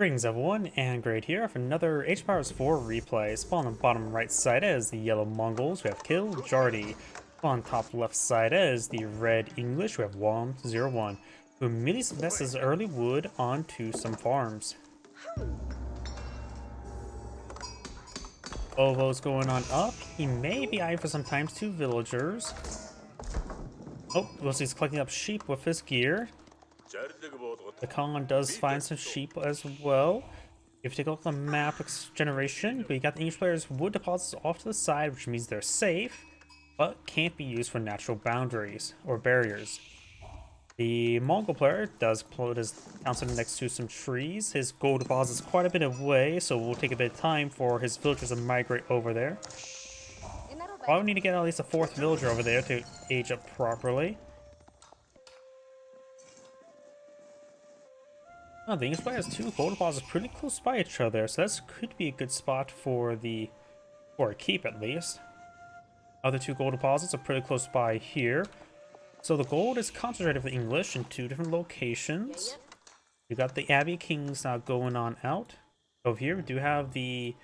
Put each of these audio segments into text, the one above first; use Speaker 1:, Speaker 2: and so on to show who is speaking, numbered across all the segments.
Speaker 1: Greetings everyone, and Great here for another Age of Empires 4 replay. Spawn on the bottom right side is the yellow Mongols, we have Kiljardi. On top left side is the red English, we have Wam01, who immediately invests early wood onto some farms. Ovo's going on up, he may be eyeing for some times 2 villagers. Oh, we'll see he's collecting up sheep with his gear. The Khan does find some sheep as well. If you take a look at the map generation, we got the English players' wood deposits off to the side, which means they're safe, but can't be used for natural boundaries or barriers. The Mongol player does put his town center next to some trees. His gold deposits quite a bit away, so we'll take a bit of time for his villagers to migrate over there. Probably need to get at least a 4th villager over there to age up properly. Oh, the English player has 2 gold deposits pretty close by each other, so that could be a good spot for a keep at least. Other 2 gold deposits are pretty close by here. So the gold is concentrated for the English in 2 different locations. We got the Abbey Kings now going on out. Over here we do have the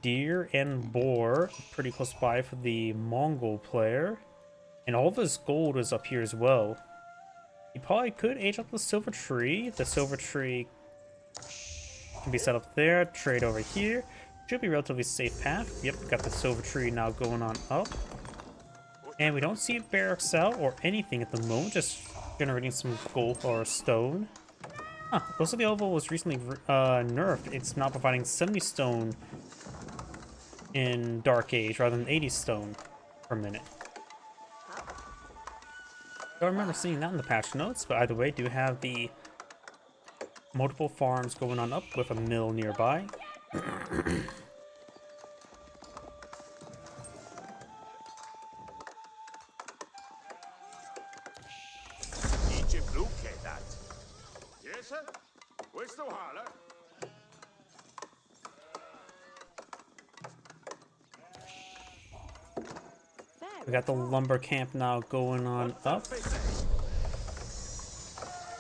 Speaker 1: deer and boar pretty close by for the Mongol player. And all of his gold is up here as well. He probably could age up the silver tree. The silver tree can be set up there. Trade over here. Should be a relatively safe path. Yep, got the silver tree now going on up. And we don't see barracks out or anything at the moment. Just generating some gold or stone. Huh, looks like the oval was recently nerfed. It's now providing 70 stone in Dark Age rather than 80 stone per minute. I don't remember seeing that in the patch notes, but either way, do have the multiple farms going on up with a mill nearby. We got the lumber camp now going on up.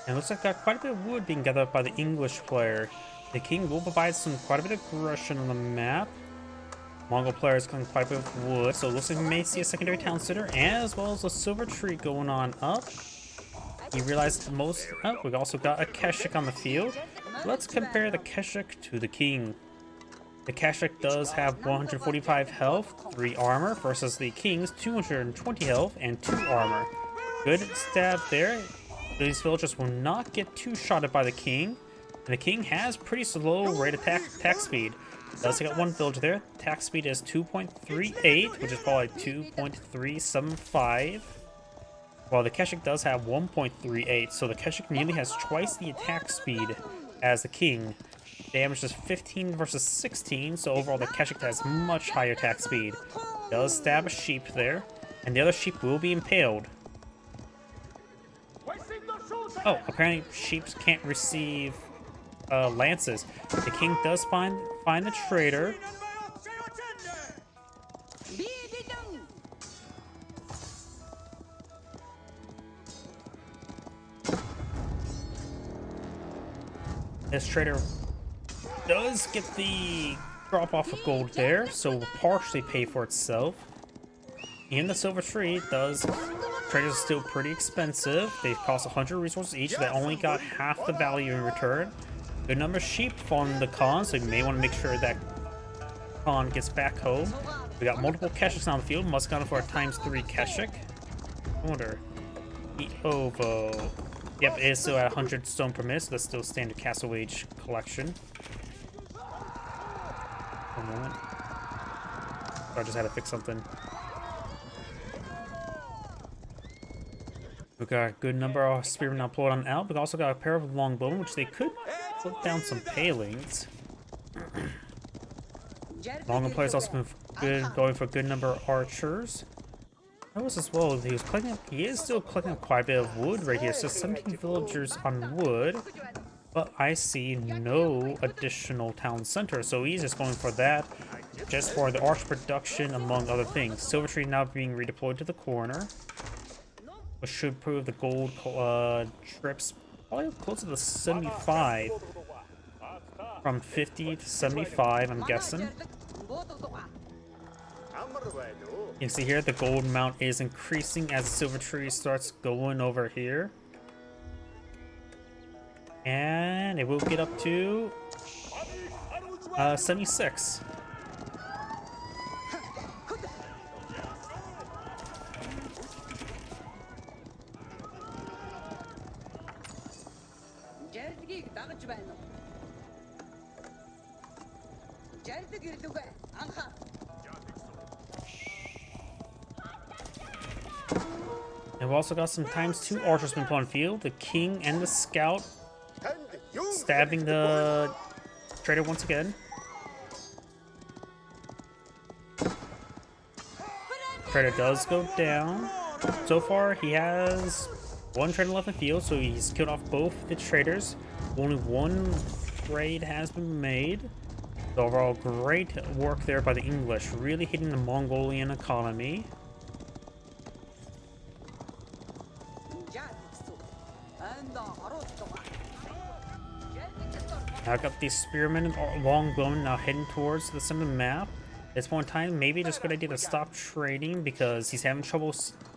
Speaker 1: And it looks like got quite a bit of wood being gathered up by the English player. The king will provide quite a bit of aggression on the map. Mongol player is collecting quite a bit of wood, so it looks like we may see a secondary town center as well as a silver tree going on up. He realized most. Oh, we've also got a Keshik on the field. Let's compare the Keshik to the king. The Keshik does have 145 health, 3 armor, versus the King's 220 health and 2 armor. Good stab there. These villagers will not get 2-shotted by the King. And the King has pretty slow rate of attack speed. Does take out 1 villager there. Attack speed is 2.38, which is probably 2.375. While the Keshik does have 1.38, so the Keshik nearly has twice the attack speed as the King. Damage is 15 versus 16, so overall the Keshik has much higher attack speed. Does stab a sheep there, and the other sheep will be impaled. Oh, apparently sheep can't receive lances. The king does find the trader. This trader does get the drop off of gold there, so will partially pay for itself. And the silver tree does. Traders are still pretty expensive. They cost 100 resources each. They only got half the value in return. Good number of sheep from the Khan, so you may want to make sure that Khan gets back home. We got multiple Keshiks on the field. Must count for a ×3 Keshik. I wonder. The Ovo. Yep, it is still at 100 stone per minute, so that's still standard Castle Age collection. One moment. I just had to fix something. We got a good number of spearmen now pulled on out. We also got a pair of longbowmen, which they could put down some palings. Mongol players also going for a good number of archers. Notice as well, he is still collecting quite a bit of wood right here. So 17 villagers on wood, but I see no additional town center. So he's just going for that, just for the arch production, among other things. Silver tree now being redeployed to the corner, which should prove the gold trips probably closer to 75. from 50 to 75, I'm guessing. You can see here the gold amount is increasing as the silver tree starts going over here. And it will get up to 76. And we've also got some ×2 archers been put on field. The king and the scout stabbing the trader once again. Trader does go down. So far, he has one trader left in the field, so he's killed off both the traders. Only one trade has been made. So overall, great work there by the English, really hitting the Mongolian economy. Now I've got the spearmen and longbowmen now heading towards the center of the map. At this point in time, maybe just a good idea to stop trading because he's having trouble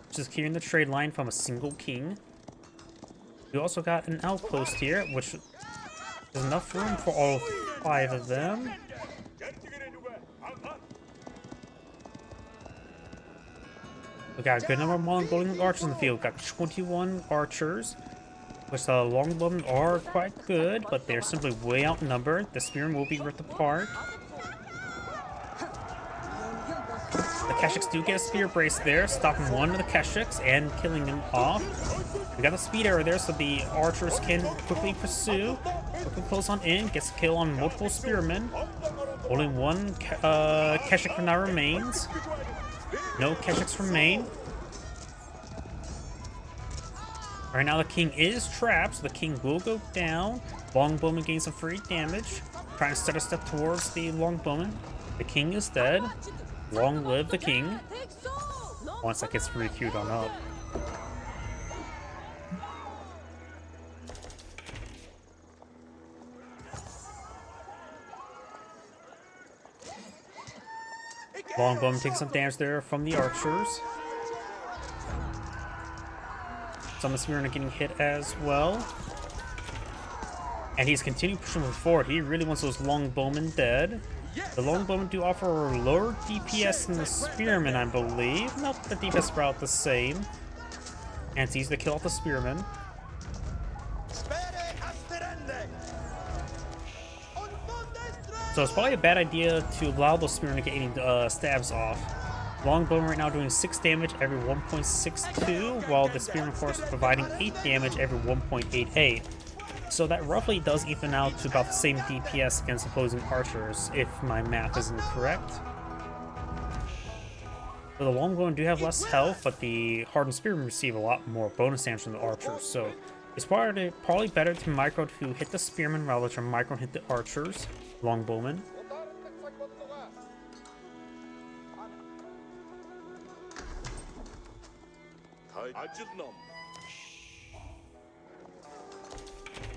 Speaker 1: securing the trade line from a single king. We also got an outpost here, which is enough room for all 5 of them. We got a good number of Mongolian archers in the field. Got 21 archers, which the longbowmen are quite good, but they're simply way outnumbered. The spearmen will be ripped apart. The Keshiks do get a spear brace there, stopping one of the Keshiks and killing him off. We got a speed arrow there, so the archers can quickly pursue. Quickly close on in, gets a kill on multiple spearmen. Only one Keshik now remains. No Keshiks remain. Right now the king is trapped, so the king will go down. Longbowman gains some free damage. Trying to set a step towards the longbowman. The king is dead. Long live the king. Once that gets requeued on up. Longbowman takes some damage there from the archers. Some of the spearmen are getting hit as well. And he's continuing pushing forward. He really wants those longbowmen dead. The longbowmen do offer lower DPS than the spearmen, I believe. Nope, the DPS are about the same. And it's easy to kill off the spearmen. So it's probably a bad idea to allow those spearmen to get any stabs off. Longbowman right now doing 6 damage every 1.62, while the spearman, of course, providing 8 damage every 1.88. So that roughly does even out to about the same DPS against opposing archers, if my math is incorrect. So the longbowmen do have less health, but the hardened spearmen receive a lot more bonus damage than the archers. So it's probably better to micro to hit the spearmen rather than micro hit the archers, longbowmen.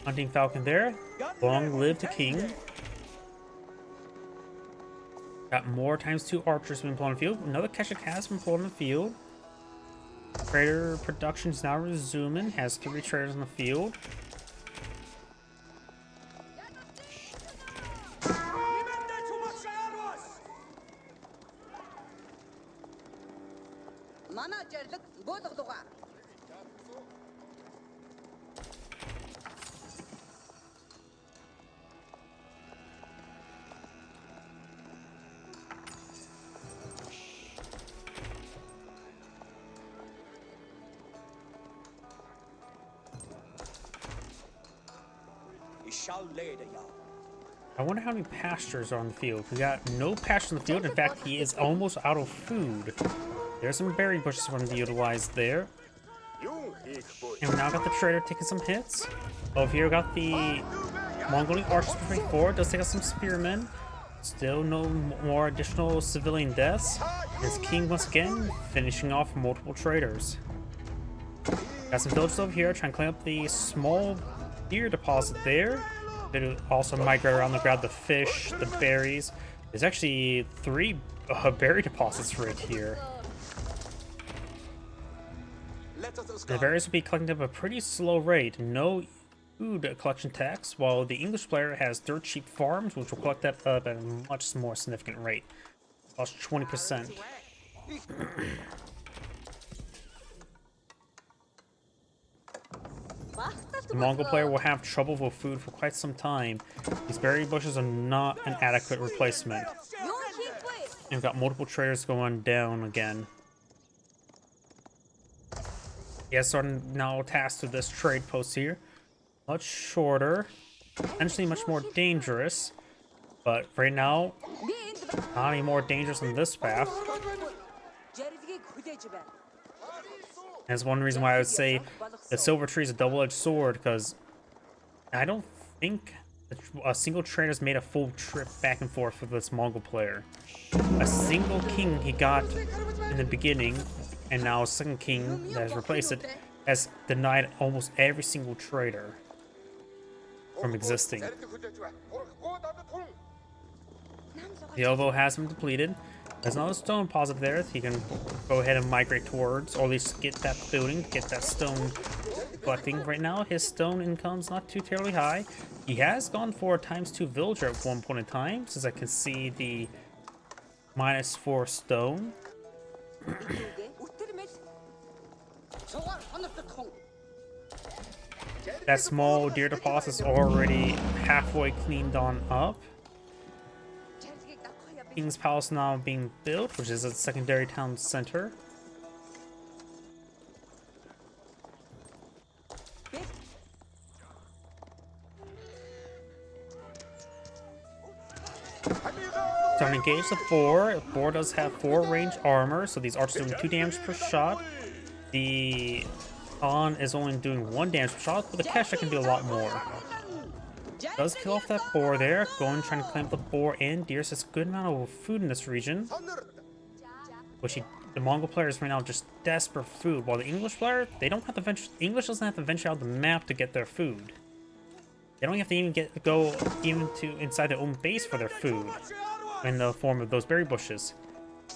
Speaker 1: Hunting falcon there. Long live the king. Got more ×2 archers being pulled on the field. Another Keshik has been pulled on the field. Trader production is now resuming. Has 3 traders on the field. I wonder how many pastures are on the field. We got no pasture on the field. In fact, he is almost out of food. There's some berry bushes for him to utilize there. And we now got the trader taking some hits. Over here we got the Mongolian archers pushing forward. Does take out some spearmen. Still no more additional civilian deaths. His king once again finishing off multiple traders. Got some villagers over here trying to clean up the small deer deposit there. They also migrate around to grab the fish, the berries. There's actually 3 berry deposits right here. The berries will be collected at a pretty slow rate. No food collection tax, while the English player has dirt cheap farms, which will collect that up at a much more significant rate. Plus 20%. The Mongol player will have trouble with food for quite some time. These berry bushes are not an adequate replacement. And we've got multiple traders going down again. Yes, are now tasked with this trade post here. Much shorter, potentially much more dangerous, but right now, not any more dangerous than this path. That's one reason why I would say the silver tree is a double-edged sword, because I don't think a single trader has made a full trip back and forth with this Mongol player. A single king he got in the beginning, and now a second king that has replaced it, has denied almost every single trader from existing. The Ovo has been depleted. There's another stone deposit there. He can go ahead and migrate towards, or at least get that building, get that stone collecting. Right now, his stone income's not too terribly high. He has gone for a ×2 villager at one point in time, since I can see the -4 stone. That small deer deposit is already halfway cleaned on up. King's Palace now being built, which is a secondary town center. Starting to engage the boar. The boar does have 4 range armor, so these archers are doing 2 damage per shot. The Khan is only doing 1 damage per shot, but the Kesha can do a lot more. Does kill off that boar there. Going trying to claim the boar and deer. So it's a good amount of food in this region. Which the Mongol player is right now just desperate for food, while the English player, they don't have to venture. English doesn't have to venture out the map to get their food. They don't have to even go to inside their own base for their food, in the form of those berry bushes.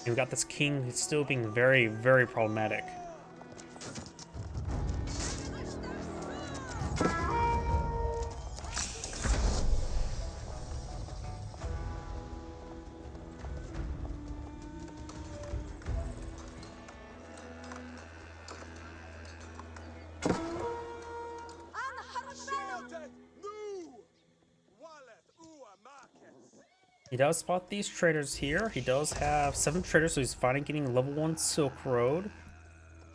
Speaker 1: And we got this king who's still being very, very problematic. He does spot these traders here. He does have 7 traders, so he's finally getting level 1 Silk Road,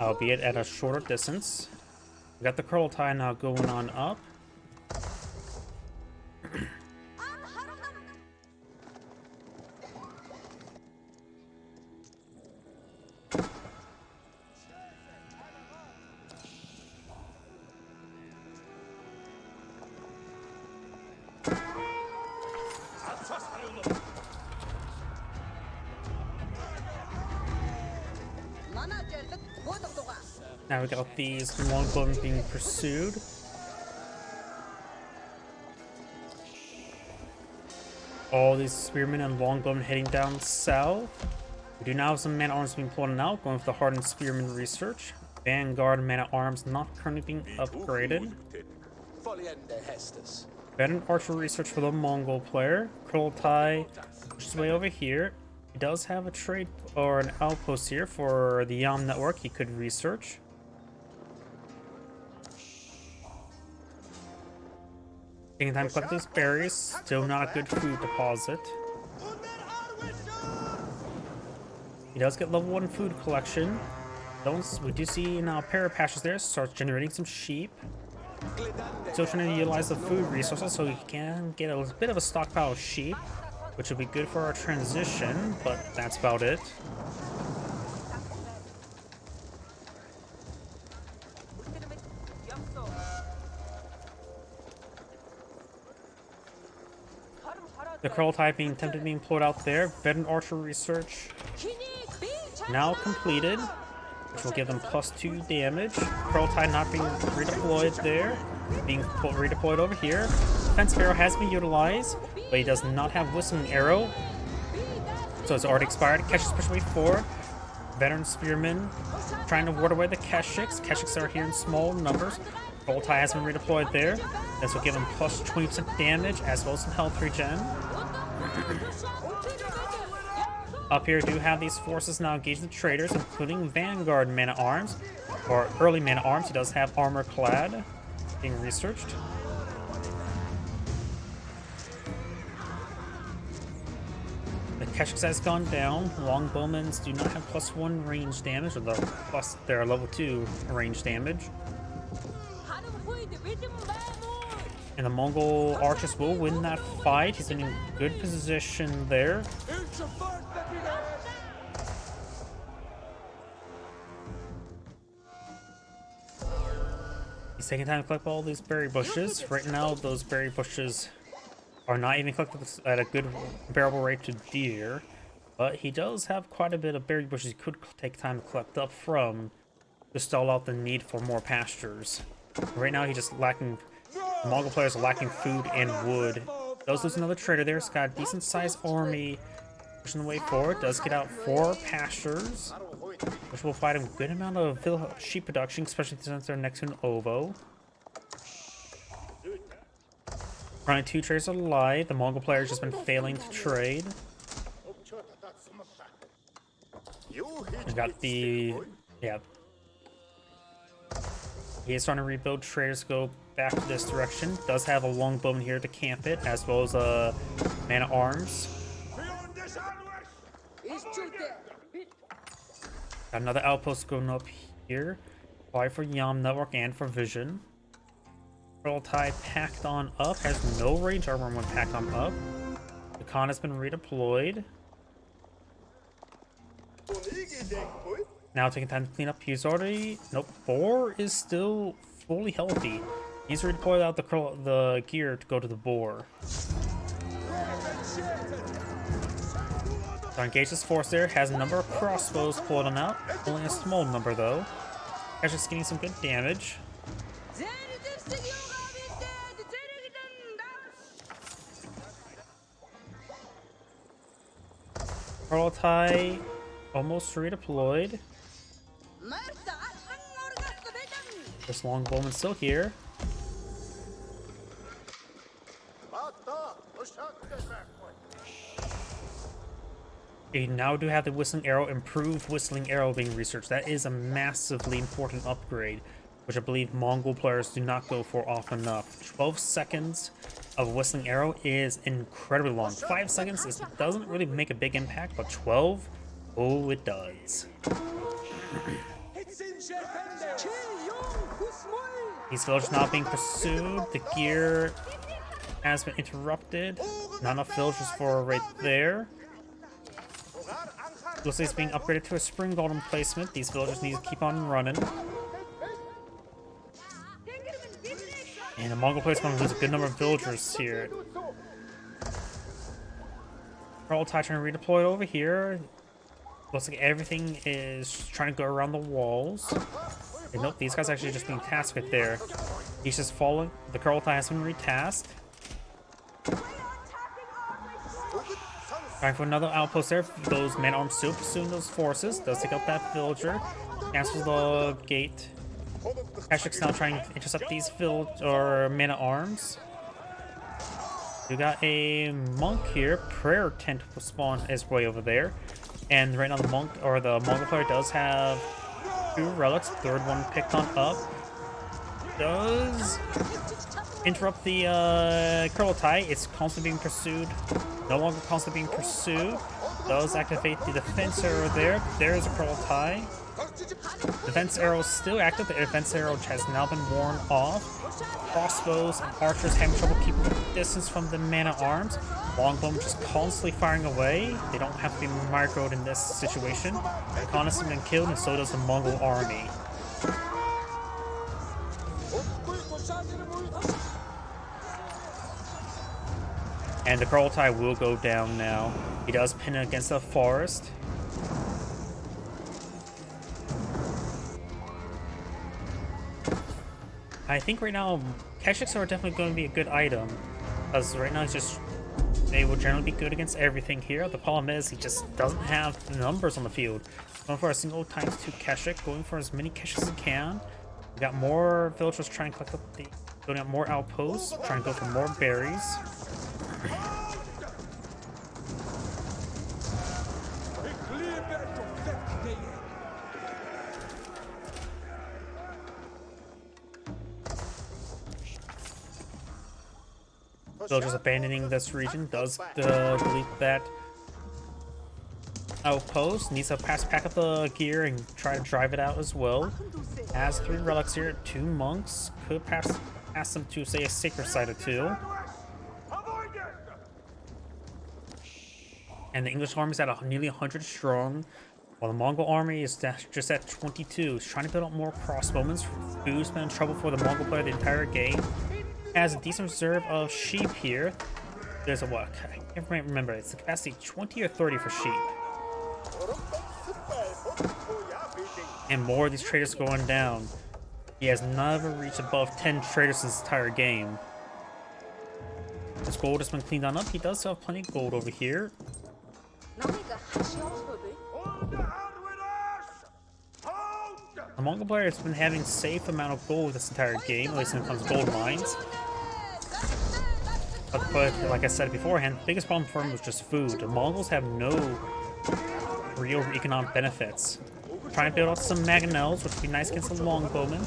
Speaker 1: albeit at a shorter distance. We got the Kurultai now going on up. Now we got these Mongols being pursued. All these spearmen and longbowmen heading down south. We do now have some man-at-arms being plotted out, going for the hardened spearman research. Vanguard man-at-arms not currently being upgraded. Veteran archer research for the Mongol player. Kurultai pushes way over here. He does have a trade or an outpost here for the Yam network he could research. Taking time to collect those berries, still not a good food deposit. He does get level 1 food collection. We do see now a pair of pastures there, starts generating some sheep. Still trying to utilize the food resources so he can get a bit of a stockpile of sheep, which will be good for our transition, but that's about it. The Kurultai being attempted being pulled out there. Veteran archer research now completed, which will give them +2 damage. Kurultai not being redeployed there, being redeployed over here. defense arrow has been utilized, but he does not have whistling arrow. So it's already expired. Keshiks push away forward. Veteran spearmen trying to ward away the Keshiks. Keshiks are here in small numbers. Voltai has been redeployed there. This will give him plus 20% damage as well as some health regen. Up here do have these forces now engaging the traders, including Vanguard man-at-arms, or early man-at-arms. He does have armor clad being researched. The Keshiks has gone down. Longbowmen do not have +1 range damage, or they're level 2 range damage. And the Mongol archers will win that fight. He's in a good position there. He's taking time to collect all these berry bushes. Right now, those berry bushes are not even collected at a good comparable rate to deer. But he does have quite a bit of berry bushes he could take time to collect up from to stall out the need for more pastures. Right now, he's just lacking. The Mongol players are lacking food and wood. Does lose another trader there. He's got a decent sized army pushing the way forward. Does get out 4 pastures, which will provide him a good amount of sheep production, especially since they're next to an ovo. Running 2 traders alive. The Mongol player's just been failing to trade. We got the he is trying to rebuild traders to go back to this direction. Does have a longbowman here to camp it, as well as a man-at-arms. Got another outpost going up here. Apply for Yam Network and for Vision. Kurultai packed on up. Has no range armor when packed on up. The Khan has been redeployed. Now taking time to clean up. He's already... Nope. 4 is still fully healthy. He's redeployed out the gear to go to the boar. So engage this force there. Has a number of crossbows pulling out. Only a small number though. Actually just getting some good damage. Kurultai almost redeployed. This longbowman's still here. You now do have the whistling arrow, improved whistling arrow being researched. That is a massively important upgrade, which I believe Mongol players do not go for often enough. 12 seconds of whistling arrow is incredibly long. 5 seconds doesn't really make a big impact, but 12, oh, it does. These villagers now being pursued. The gear has been interrupted. Not enough villagers for right there. Looks like it's being upgraded to a spring golden placement. These villagers need to keep on running. And the Mongol players going to lose a good number of villagers here. Kurultai trying to redeploy over here. Looks like everything is trying to go around the walls. And nope, these guys are actually just being tasked right there. He's just falling. The Kurultai has been retasked. Trying for another outpost there. Those man-arms still pursuing those forces. Does take out that villager. Cancels the gate. Keshiks now trying to intercept these man-at-arms. We got a monk here. Prayer tent will spawn his way over there. And right now the Mongol player does have 2 relics. Third one picked on up. Does interrupt the Kurultai. It's constantly being pursued. No longer constantly being pursued. Does activate the defense arrow there. There's a Kurultai. Defense arrow is still active. The defense arrow has now been worn off. Crossbows and archers having trouble keeping the distance from the man-at-arms. Longbowmen just constantly firing away. They don't have to be microed in this situation. The Khan has been killed, and so does the Mongol army. And the Kurultai will go down now. He does pin it against the forest. I think right now, Keshiks are definitely going to be a good item. Because right now they will generally be good against everything here. The problem is he just doesn't have the numbers on the field. Going for a single ×2 Keshik, going for as many Keshiks as he can. We got more villagers trying to collect up the, building up more outposts, trying to go for more berries. Villagers abandoning this region does delete that outpost. Needs to pack up the gear and try to drive it out as well. Has 3 relics here, 2 monks. Could perhaps ask them to say a sacred site or 2. And the English army is at nearly 100 strong, while the Mongol army is just at 22. He's trying to build up more crossbowmen. Food's been in trouble for the Mongol player the entire game. Has a decent reserve of sheep here. There's a what? I can't remember. It's the capacity 20 or 30 for sheep. And more of these traders going down. He has never reached above 10 traders this entire game. His gold has been cleaned on up. He does have plenty of gold over here. The Mongol player has been having safe amount of gold this entire game, at least when it comes to gold mines. But like I said beforehand, the biggest problem for him was just food. The Mongols have no real economic benefits. Trying to build out some mangonels, which would be nice against the longbowmen,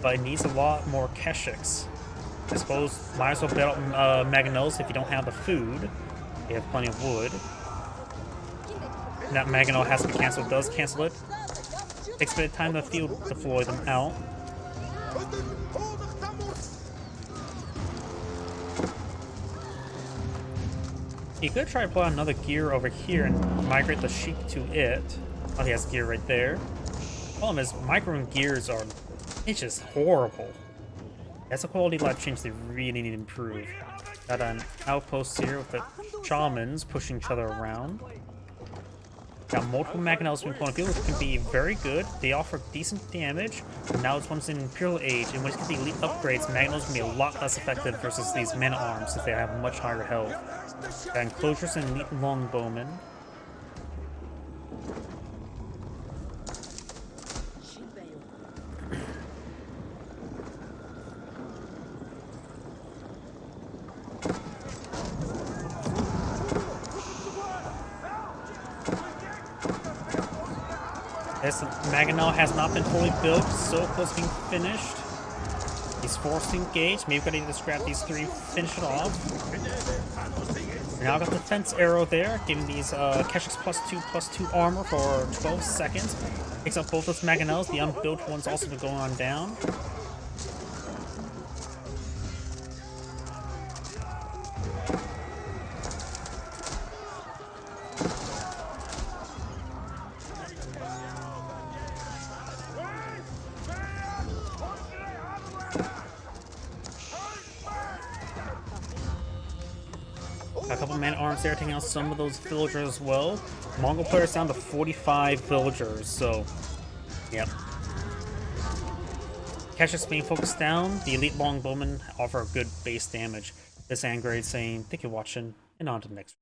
Speaker 1: but it needs a lot more keshiks. I suppose might as well build out mangonels if you don't have the food. You have plenty of wood. And that mangonel has to be cancelled. Does cancel it. Takes a bit of time to field deploy them out. He could try to pull out another gear over here and migrate the sheep to it. Oh, he has gear right there. Problem is, microing gears are... it's just horrible. That's a quality of life change they really need to improve. Got an outpost here with the shamans pushing each other around. Got multiple mangonels from point of view, which can be very good. They offer decent damage. And now it's once in Imperial Age, in which the elite upgrades, mangonels can be a lot less effective versus these men arms, since they have much higher health. Got enclosures and elite longbowmen. This mangonel has not been fully built, so close to being finished. He's forced to engage. Maybe gotta just grab these 3, finish it off. We now got the fence arrow there, giving these Keshiks +2/+2 armor for 12 seconds. Picks up both those mangonels. The unbuilt one's also been going on down. A couple man arms there, taking out some of those villagers as well. Mongol players down to 45 villagers, so yep. Keshiks being focused down. The elite longbowmen offer a good base damage. This Angrade saying, thank you for watching, and on to the next.